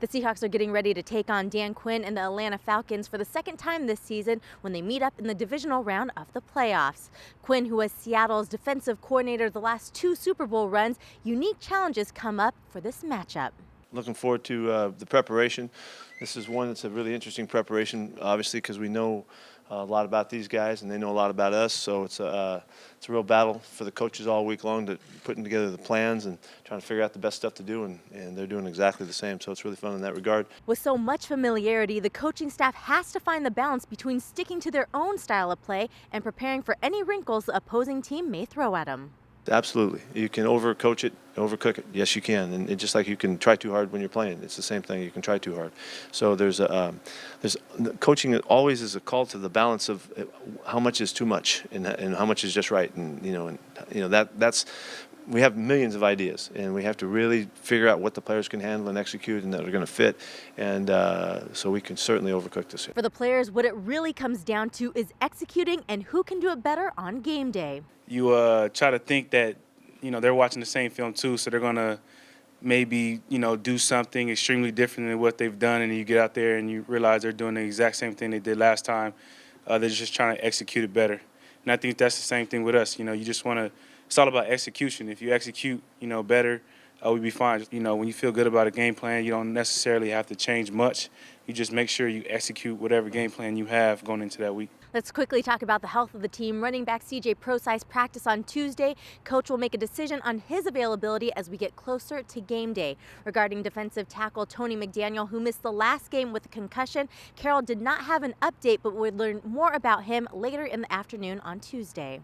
The Seahawks are getting ready to take on Dan Quinn and the Atlanta Falcons for the second time this season when they meet up in the divisional round of the playoffs. Quinn, who was Seattle's defensive coordinator the last two Super Bowl runs, unique challenges come up for this matchup. Looking forward to the preparation. This is one that's a really interesting preparation, obviously, because we know a lot about these guys and they know a lot about us. So it's a real battle for the coaches all week long to putting together the plans and trying to figure out the best stuff to do, and they're doing exactly the same. So it's really fun in that regard. With so much familiarity, the coaching staff has to find the balance between sticking to their own style of play and preparing for any wrinkles the opposing team may throw at them. Absolutely. You can overcoach it, overcook it. Yes, you can. And just like you can try too hard when you're playing, it's the same thing. You can try too hard. So there's coaching always is a call to the balance of how much is too much and how much is just right. And that's we have millions of ideas, and we have to really figure out what the players can handle and execute and that are going to fit. And so we can certainly overcook this. For the players, what it really comes down to is executing and who can do it better on game day. You try to think that, they're watching the same film too, so they're going to maybe, do something extremely different than what they've done, and you get out there and you realize they're doing the exact same thing they did last time. They're just trying to execute it better. And I think that's the same thing with us. You just want to – it's all about execution. If you execute, better, we'll be fine. When you feel good about a game plan, you don't necessarily have to change much. You just make sure you execute whatever game plan you have going into that week. Let's quickly talk about the health of the team. Running back C.J. Prosise practice on Tuesday. Coach will make a decision on his availability as we get closer to game day. Regarding defensive tackle Tony McDaniel, who missed the last game with a concussion, Carroll did not have an update, but we'll learn more about him later in the afternoon on Tuesday.